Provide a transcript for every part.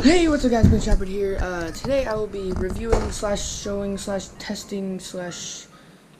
Hey, what's up guys, Shappard here. Today I will be reviewing slash showing slash testing slash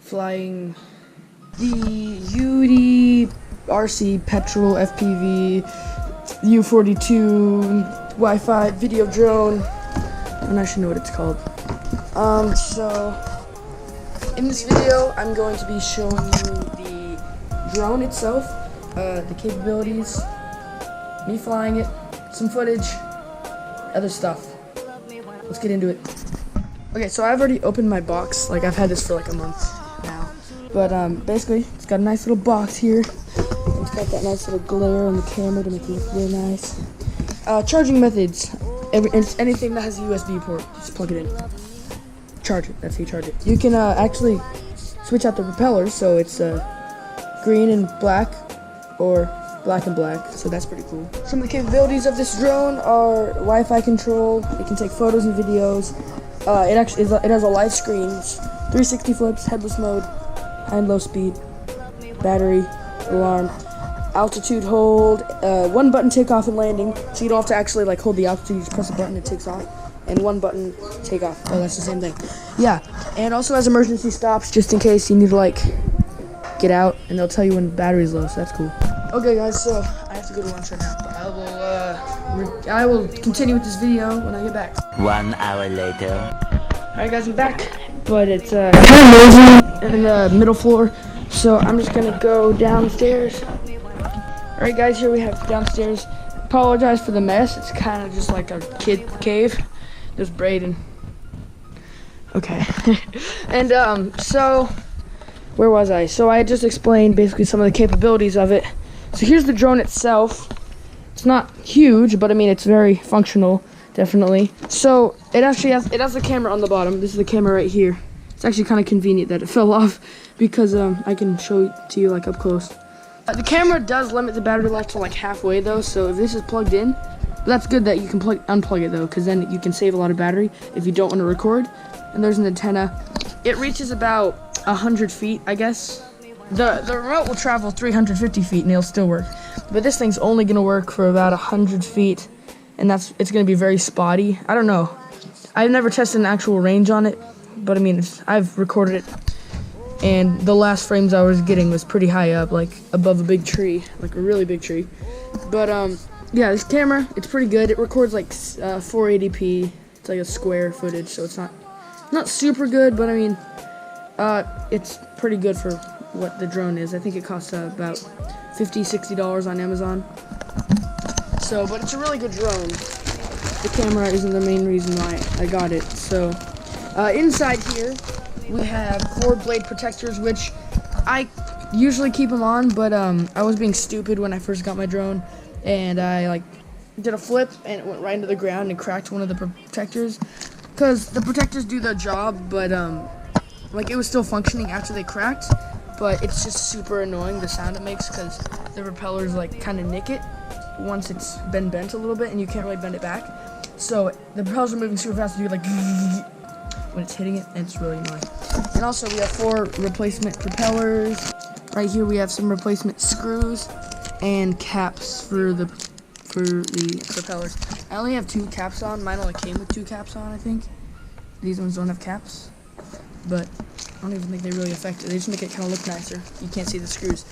flying the udiRC Petrel FPV U42 Wi-Fi video drone. I'm not sure know what it's called. So in this video I'm going to be showing you the drone itself, the capabilities, me flying it, some footage, other stuff. Let's get into it. Okay, so I've already opened my box. Like, I've had this for like a month now. But basically, it's got a nice little box here. It's got that nice little glare on the camera to make it look really nice. Charging methods. Anything that has a USB port, just plug it in. Charge it. That's how you charge it. You can actually switch out the propellers, so it's green and black, or black and black, so that's pretty cool. Some of the capabilities of this drone are Wi-Fi control. It can take photos and videos. It has a live screen, 360 flips, headless mode, high and low speed, battery, alarm, altitude hold, one button takeoff and landing, so you don't have to actually like hold the altitude. You just press a button, it takes off, and one button takeoff. Oh, that's the same thing. Yeah, and also has emergency stops just in case you need to like get out, and they'll tell you when the battery's low, so that's cool. Okay guys, so I have to go to lunch right now, but I will continue with this video when I get back. 1 hour later. Alright guys, I'm back, but it's kind of noisy in the middle floor, so I'm just gonna go downstairs. Alright guys, here we have downstairs. Apologize for the mess, it's kind of just like a kid cave. There's Braden. Okay. And so where was I? So I just explained basically some of the capabilities of it. So here's the drone itself. It's not huge, but I mean it's very functional, definitely. So it actually has a camera on the bottom. This is the camera right here. It's actually kind of convenient that it fell off because I can show it to you like up close. The camera does limit the battery life to like halfway though, so if this is plugged in, but that's good that you can unplug it though, because then you can save a lot of battery if you don't want to record. And there's an antenna. It reaches about 100 feet, I guess. The remote will travel 350 feet and it'll still work. But this thing's only gonna work for about 100 feet, and it's gonna be very spotty. I don't know. I've never tested an actual range on it, but I mean, I've recorded it, and the last frames I was getting was pretty high up, like above a big tree, like a really big tree. But yeah, this camera, it's pretty good. It records like 480p. It's like a square footage, so it's not super good, but I mean, it's pretty good for what the drone is. I think it costs about $50-$60 on Amazon. So, but it's a really good drone. The camera isn't the main reason why I got it. So, inside here we have 4 blade protectors, which I usually keep them on, but I was being stupid when I first got my drone, and I like did a flip and it went right into the ground and cracked one of the protectors. Because the protectors do their job, but like it was still functioning after they cracked, but it's just super annoying the sound it makes because the propellers like kind of nick it once it's been bent a little bit and you can't really bend it back. So the propellers are moving super fast to do like when it's hitting it, and it's really annoying. And also we have 4 replacement propellers. Right here we have some replacement screws and caps for the propellers. I only have 2 caps on. Mine only came with 2 caps on, I think. These ones don't have caps, but I don't even think they really affect it. They just make it kind of look nicer. You can't see the screws.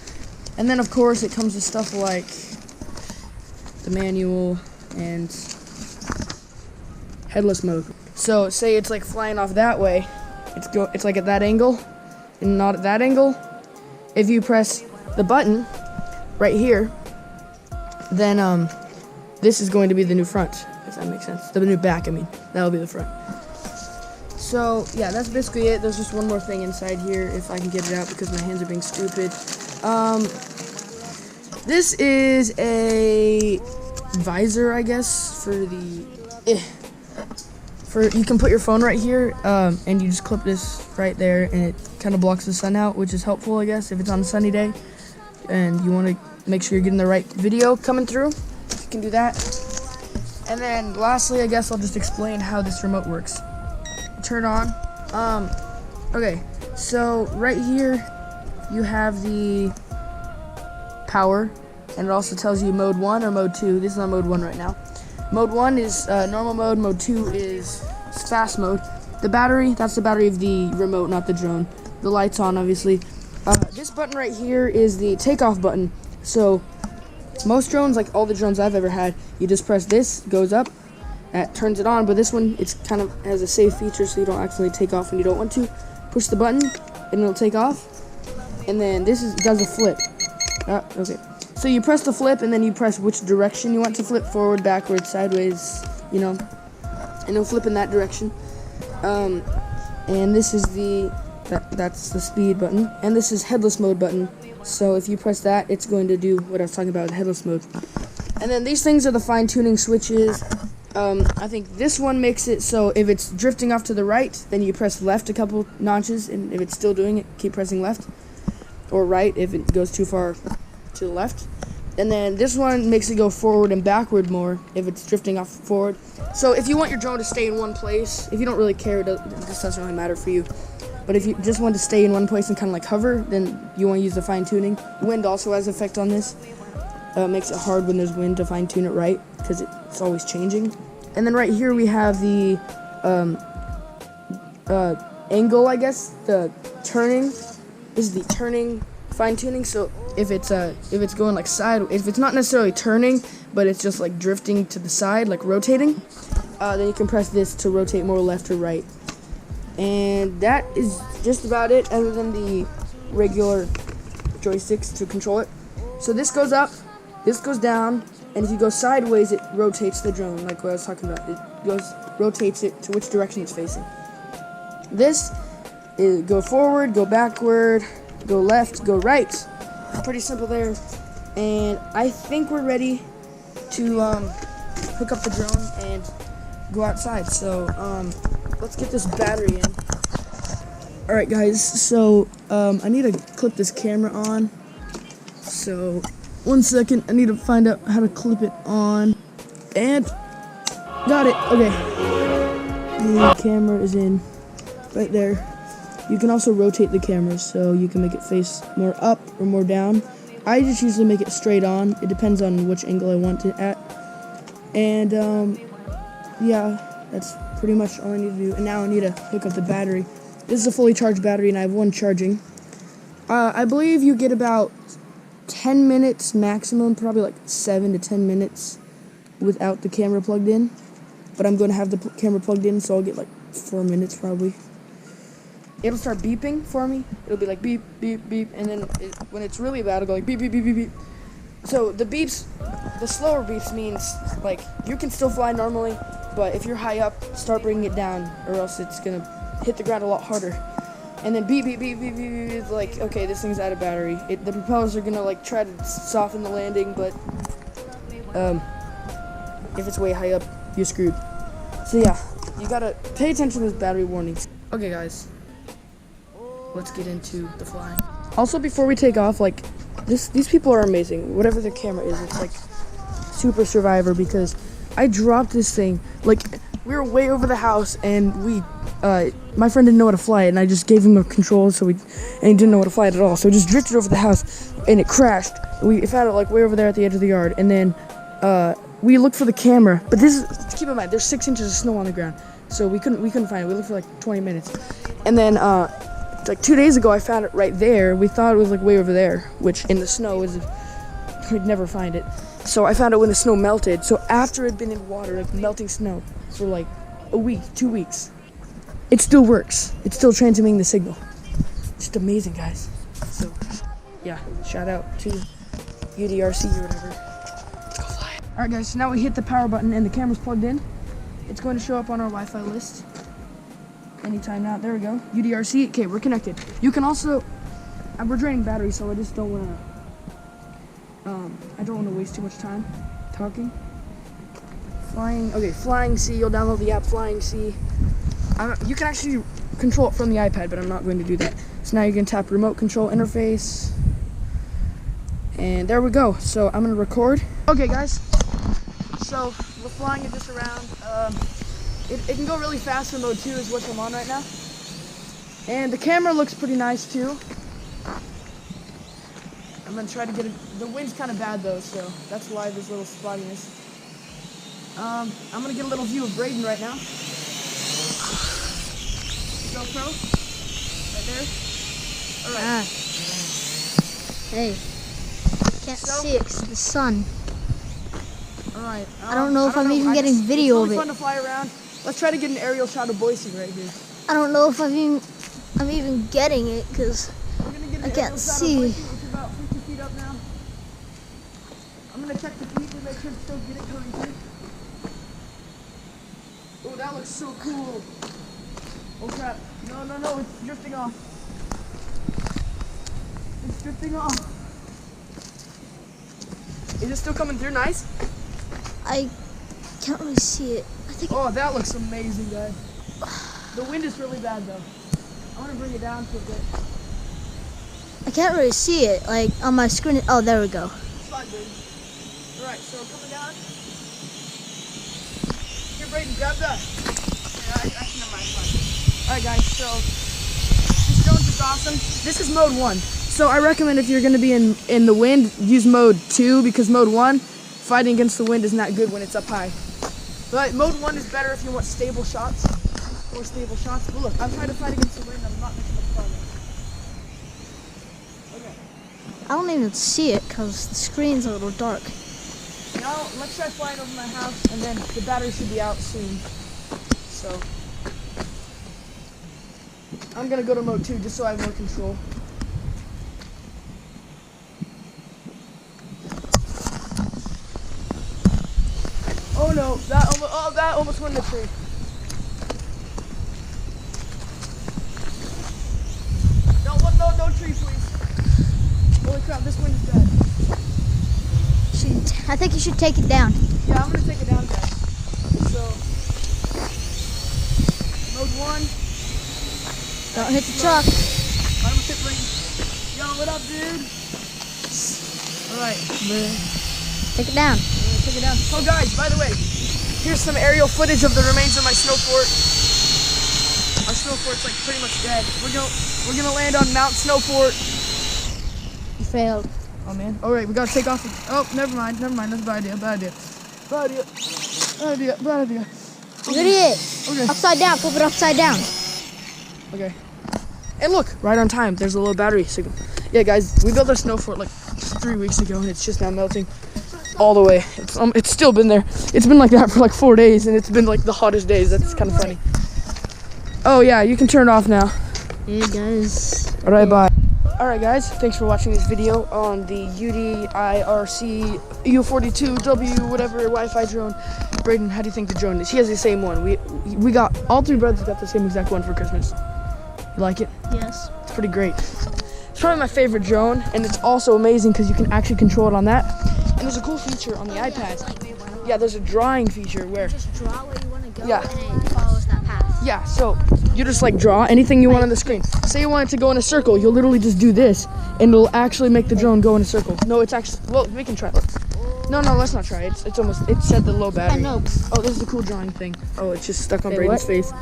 And then of course it comes with stuff like the manual and headless mode. So say it's like flying off that way, it's like at that angle and not at that angle. If you press the button right here, then this is going to be the new front, if that makes sense. The new back, I mean. That'll be the front. So, yeah, that's basically it. There's just one more thing inside here, if I can get it out because my hands are being stupid. This is a visor, I guess, for the... you can put your phone right here, and you just clip this right there, and it kind of blocks the sun out, which is helpful, I guess, if it's on a sunny day, and you want to make sure you're getting the right video coming through. You can do that. And then lastly, I guess I'll just explain how this remote works. Turn on. Okay, so right here you have the power, and it also tells you mode 1 or mode 2. This is on mode 1 right now. Mode 1 is normal mode, mode 2 is fast mode. The battery, that's the battery of the remote, not the drone. The light's on, obviously. This button right here is the takeoff button. So most drones, like all the drones I've ever had, you just press this, goes up, that turns it on. But this one, it's kind of has a safe feature, so you don't accidentally take off when you don't want to. Push the button, and it'll take off. And then this does a flip. Okay. So you press the flip, and then you press which direction you want to flip, forward, backwards, sideways, you know, and it'll flip in that direction. And this is that's the speed button, and this is headless mode button. So if you press that, it's going to do what I was talking about with headless mode. And then these things are the fine-tuning switches. I think this one makes it so if it's drifting off to the right, then you press left a couple notches, and if it's still doing it, keep pressing left, or right if it goes too far to the left. And then this one makes it go forward and backward more if it's drifting off forward. So if you want your drone to stay in one place, if you don't really care, this doesn't really matter for you. But if you just want to stay in one place and kind of like hover, then you want to use the fine tuning. Wind also has effect on this. Makes it hard when there's wind to fine tune it right, because it's always changing. And then right here we have the angle, I guess, the turning. This is the turning fine tuning. So if it's going like sideways, if it's not necessarily turning, but it's just like drifting to the side, like rotating, then you can press this to rotate more left or right. And that is just about it, other than the regular joysticks to control it. So this goes up, this goes down, and if you go sideways, it rotates the drone, like what I was talking about. It rotates it to which direction it's facing. This is go forward, go backward, go left, go right. Pretty simple there. And I think we're ready to hook up the drone and go outside. So let's get this battery in. Alright guys, so I need to clip this camera on. So 1 second, I need to find out how to clip it on. And got it. Okay. The camera is in right there. You can also rotate the camera, so you can make it face more up or more down. I just usually make it straight on. It depends on which angle I want it at. And yeah, that's pretty much all I need to do. And now I need to hook up the battery. This is a fully charged battery, and I have one charging. I believe you get about 10 minutes maximum, probably like 7 to 10 minutes without the camera plugged in. But I'm going to have the camera plugged in, so I'll get like 4 minutes probably. It'll start beeping for me. It'll be like beep, beep, beep, and then when it's really bad, it'll go like beep, beep, beep, beep, beep. So the beeps, the slower beeps means like you can still fly normally, but if you're high up, start bringing it down, or else it's gonna hit the ground a lot harder. And then beep, beep, beep, beep, beep, beep, it's like, okay, this thing's out of battery. The propellers are gonna like try to soften the landing, but if it's way high up, you're screwed. So yeah, you gotta pay attention to those battery warnings. Okay guys, let's get into the flying. Also, before we take off, like, these people are amazing. Whatever their camera is, it's like super survivor, because I dropped this thing. Like, we were way over the house, and my friend didn't know how to fly it, and I just gave him a control, and he didn't know how to fly it at all. So it just drifted over the house, and it crashed. We found it like way over there at the edge of the yard, and then we looked for the camera. But keep in mind, there's 6 inches of snow on the ground, so we couldn't find it. We looked for like 20 minutes, and then like 2 days ago, I found it right there. We thought it was like way over there, which in the snow we'd never find it. So I found it when the snow melted. So after it'd been in water, like melting snow, for like a week, 2 weeks, it still works. It's still transmitting the signal. Just amazing, guys. So yeah, shout out to udiRC or whatever. Let's go fly. All right, guys. So now we hit the power button and the camera's plugged in. It's going to show up on our Wi-Fi list anytime now. There we go. udiRC. Okay, we're connected. You can also, we're draining battery, so I just don't want to waste too much time talking. Flying. Okay, Flying C. You'll download the app Flying C. You can actually control it from the iPad, but I'm not going to do that. So now you can tap remote control interface, and there we go. So I'm going to record. Okay, guys. So we're flying it just around. It can go really fast in mode 2 is what I'm on right now. And the camera looks pretty nice too. I'm gonna try to get it. The wind's kind of bad though, so that's why there's a little spottiness. I'm gonna get a little view of Braden right now. GoPro, right there. All right. Hey, can't see it 'cause of the sun. All right. I don't know if I'm even getting video of it. It's really fun to fly around. Let's try to get an aerial shot of Boise right here. I don't know if I'm even getting it because I can't see. It's about 50 feet up now. I'm gonna check the feet to make sure it's still getting coming through. Oh, that looks so cool. Oh crap. No, it's drifting off. It's drifting off. Is it still coming through nice? I can't really see it. I think. Oh, that looks amazing, guys. The wind is really bad though. I want to bring it down for a bit. I can't really see it, like on my screen. Oh, there we go. Slide, Braden. All right, so coming down. Here, Braden, grab that. Okay, I can have my fun. All right, guys. So this drone is awesome. This is mode 1. So I recommend if you're going to be in the wind, use mode 2 because mode 1, fighting against the wind is not good when it's up high. But mode 1 is better if you want stable shots. More stable shots. But look, I'm trying to fight against the wind. I'm not making much progress. Okay. I don't even see it because the screen's a little dark. Now let's try flying over my house, and then the battery should be out soon. So I'm gonna go to mode 2 just so I have more control. Oh no, that almost went in the tree. No tree, please. Holy crap, this wind is bad. I think you should take it down. Yeah, I'm gonna take it down, guys. So, mode 1. Don't hit the truck. I almost hit Braden. Yo, what up, dude? Alright, Take it down. take it down. Oh, guys, by the way, here's some aerial footage of the remains of my snow fort. Our snow fort's like pretty much dead. We're gonna land on Mount Snow Fort. You failed. Oh man. All right, we gotta take off. Oh, never mind. That's a bad idea. Bad idea. You idiot. Okay. Upside down. Flip it upside down. Okay. And look, right on time. There's a little battery signal. Yeah, guys, we built our snow fort like 3 weeks ago, and it's just now melting all the way. It's still been there. It's been like that for like 4 days, and it's been like the hottest days. That's kind of funny. Oh yeah, you can turn it off now. Hey guys. All right, bye. All right, guys, thanks for watching this video on the udiRC U42W whatever Wi-Fi drone. Braden, how do you think the drone is? He has the same one. We got all 3 brothers got the same exact one for Christmas. You like it? Yes. It's pretty great. It's probably my favorite drone, and it's also amazing because you can actually control it on that. And there's a cool feature on the iPad. Yeah, there's a drawing feature where. Just draw where you want to go, Yeah. and it follows that path. Yeah, so you just like draw anything you want on the screen. Say you want it to go in a circle, you'll literally just do this, and it'll actually make the drone go in a circle. No, it's actually, well, we can try it. No, let's not try it. It's set the low battery. I know. Oh, this is a cool drawing thing. Oh, it's just stuck on Braden's face.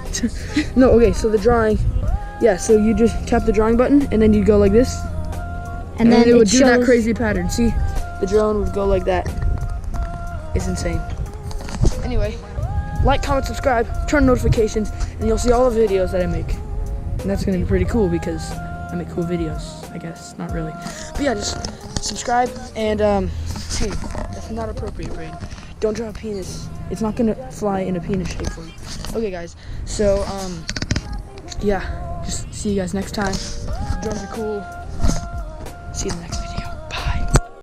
No, okay, so the drawing, yeah, so you just tap the drawing button, and then you go like this, and then it would do that crazy pattern. See, the drone would go like that. It's insane. Anyway. Like, comment, subscribe, turn on notifications, and you'll see all the videos that I make. And that's going to be pretty cool because I make cool videos, I guess. Not really. But yeah, just subscribe, and, hey, that's not appropriate, Braden. Don't draw a penis. It's not going to fly in a penis shape for you. Okay, guys. So, yeah, just see you guys next time. Drones are cool. See you next time.